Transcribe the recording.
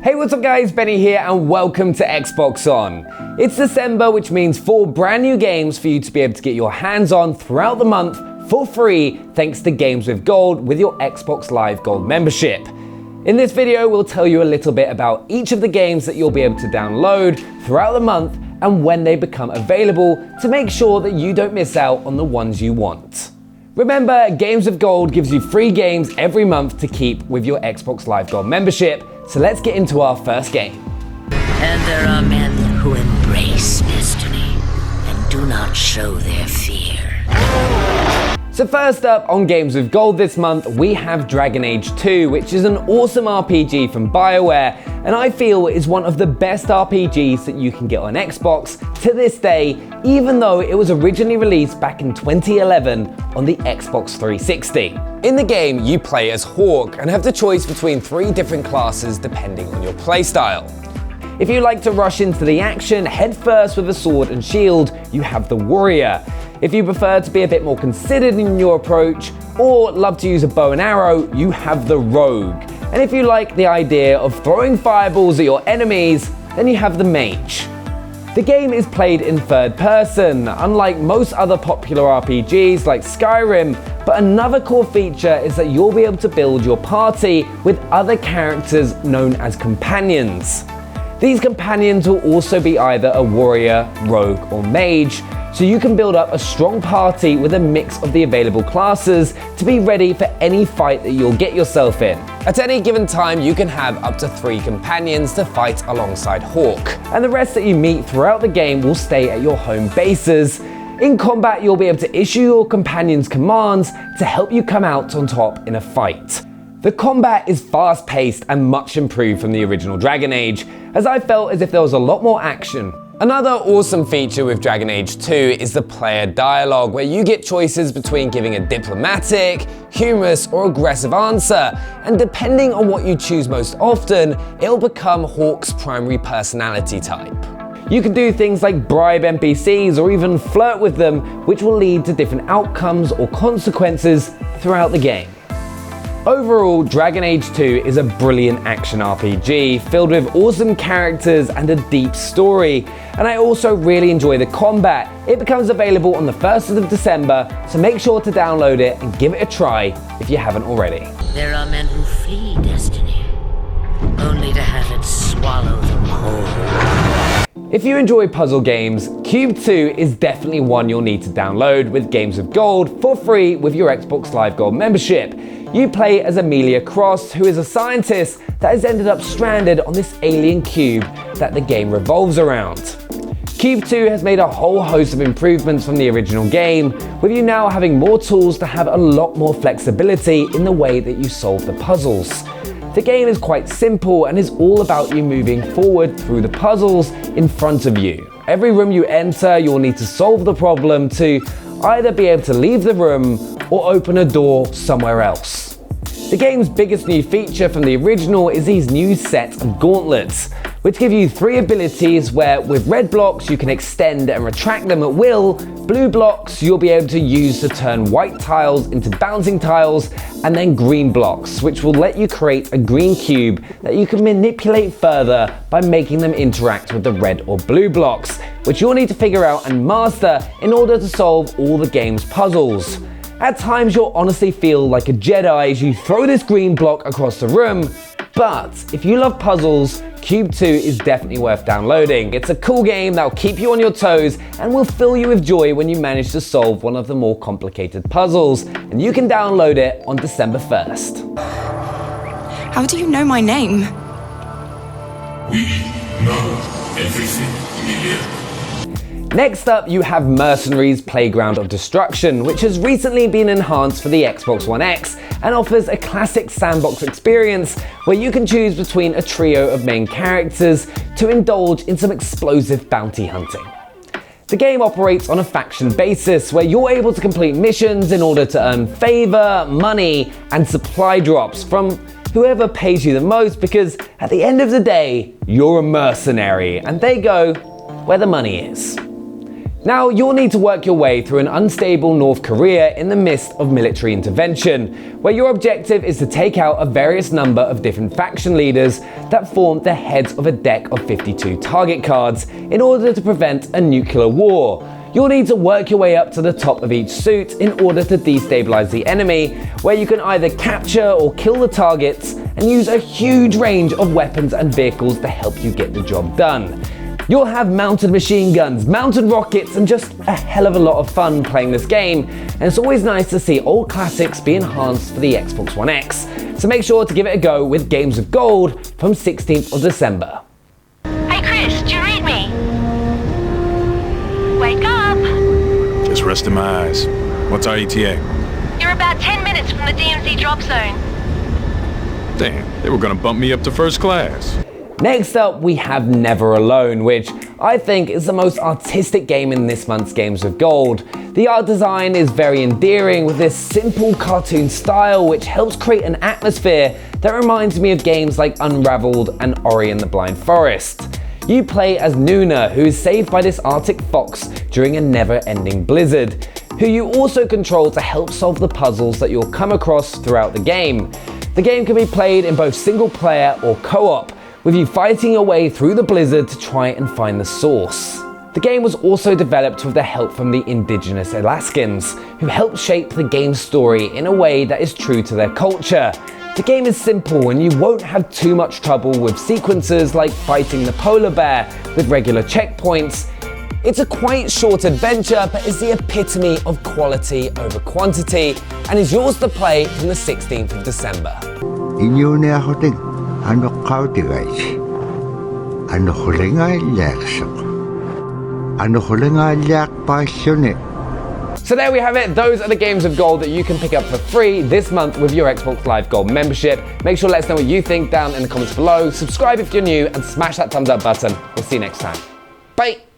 Hey, what's up guys, Benny here and welcome to Xbox On. It's December, which means 4 brand new games for you to be able to get your hands on throughout the month for free thanks to Games with Gold with your Xbox Live Gold membership. In this video, we'll tell you a little bit about each of the games that you'll be able to download throughout the month and when they become available to make sure that you don't miss out on the ones you want. Remember, Games with Gold gives you free games every month to keep with your Xbox Live Gold membership. So let's get into our first game. And there are men who embrace destiny and do not show their fear. So first up on Games with Gold this month, we have Dragon Age 2, which is an awesome RPG from BioWare, and I feel is one of the best RPGs that you can get on Xbox to this day, even though it was originally released back in 2011 on the Xbox 360. In the game, you play as Hawk and have the choice between 3 different classes depending on your playstyle. If you like to rush into the action head first with a sword and shield, you have the Warrior. If you prefer to be a bit more considered in your approach or love to use a bow and arrow, you have the Rogue. And if you like the idea of throwing fireballs at your enemies, then you have the Mage. The game is played in third person, unlike most other popular RPGs like Skyrim, but another core feature is that you'll be able to build your party with other characters known as companions. These companions will also be either a warrior, rogue, or mage, so you can build up a strong party with a mix of the available classes to be ready for any fight that you'll get yourself in. At any given time, you can have up to 3 companions to fight alongside Hawk, and the rest that you meet throughout the game will stay at your home bases. In combat, you'll be able to issue your companions commands to help you come out on top in a fight. The combat is fast-paced and much improved from the original Dragon Age, as I felt as if there was a lot more action. Another awesome feature with Dragon Age 2 is the player dialogue, where you get choices between giving a diplomatic, humorous, or aggressive answer, and depending on what you choose most often, it'll become Hawk's primary personality type. You can do things like bribe NPCs or even flirt with them, which will lead to different outcomes or consequences throughout the game. Overall, Dragon Age 2 is a brilliant action RPG filled with awesome characters and a deep story, and I also really enjoy the combat. It becomes available on the 1st of December, so make sure to download it and give it a try if you haven't already. There are men who flee destiny, only to have it swallow them whole. If you enjoy puzzle games, Q.U.B.E 2 is definitely one you'll need to download with Games with Gold for free with your Xbox Live Gold membership. You play as Amelia Cross, who is a scientist that has ended up stranded on this alien cube that the game revolves around. Q.U.B.E 2 has made a whole host of improvements from the original game, with you now having more tools to have a lot more flexibility in the way that you solve the puzzles. The game is quite simple and is all about you moving forward through the puzzles in front of you. Every room you enter, you'll need to solve the problem to either be able to leave the room or open a door somewhere else. The game's biggest new feature from the original is these new set of gauntlets, which give you 3 abilities where with red blocks you can extend and retract them at will, blue blocks you'll be able to use to turn white tiles into bouncing tiles, and then green blocks, which will let you create a green cube that you can manipulate further by making them interact with the red or blue blocks, which you'll need to figure out and master in order to solve all the game's puzzles. At times you'll honestly feel like a Jedi as you throw this green block across the room, but if you love puzzles, Q.U.B.E 2 is definitely worth downloading. It's a cool game that'll keep you on your toes and will fill you with joy when you manage to solve one of the more complicated puzzles, and you can download it on December 1st. How do you know my name? We know everything, Leah. Next up, you have Mercenaries Playground of Destruction, which has recently been enhanced for the Xbox One X and offers a classic sandbox experience where you can choose between a trio of main characters to indulge in some explosive bounty hunting. The game operates on a faction basis where you're able to complete missions in order to earn favor, money, and supply drops from whoever pays you the most, because at the end of the day, you're a mercenary and they go where the money is. Now, you'll need to work your way through an unstable North Korea in the midst of military intervention, where your objective is to take out a various number of different faction leaders that form the heads of a deck of 52 target cards in order to prevent a nuclear war. You'll need to work your way up to the top of each suit in order to destabilize the enemy, where you can either capture or kill the targets and use a huge range of weapons and vehicles to help you get the job done. You'll have mounted machine guns, mounted rockets, and just a hell of a lot of fun playing this game, and it's always nice to see old classics be enhanced for the Xbox One X. So make sure to give it a go with Games of Gold from 16th of December. Hey Chris, do you read me? Wake up! Just resting my eyes. What's our ETA? You're about 10 minutes from the DMZ drop zone. Damn, they were gonna bump me up to first class. Next up, we have Never Alone, which I think is the most artistic game in this month's Games of Gold. The art design is very endearing with this simple cartoon style, which helps create an atmosphere that reminds me of games like Unraveled and Ori and the Blind Forest. You play as Nuna, who is saved by this Arctic fox during a never-ending blizzard, who you also control to help solve the puzzles that you'll come across throughout the game. The game can be played in both single player or co-op, with you fighting your way through the blizzard to try and find the source. The game was also developed with the help from the indigenous Alaskans, who helped shape the game's story in a way that is true to their culture. The game is simple and you won't have too much trouble with sequences like fighting the polar bear with regular checkpoints. It's a quite short adventure, but is the epitome of quality over quantity and is yours to play from the 16th of December. Ano kautigais? Ano hulingalyak? Ano hulingalyak passionate? So there we have it. Those are the Games of Gold that you can pick up for free this month with your Xbox Live Gold membership. Make sure to let us know what you think down in the comments below. Subscribe if you're new and smash that thumbs up button. We'll see you next time. Bye.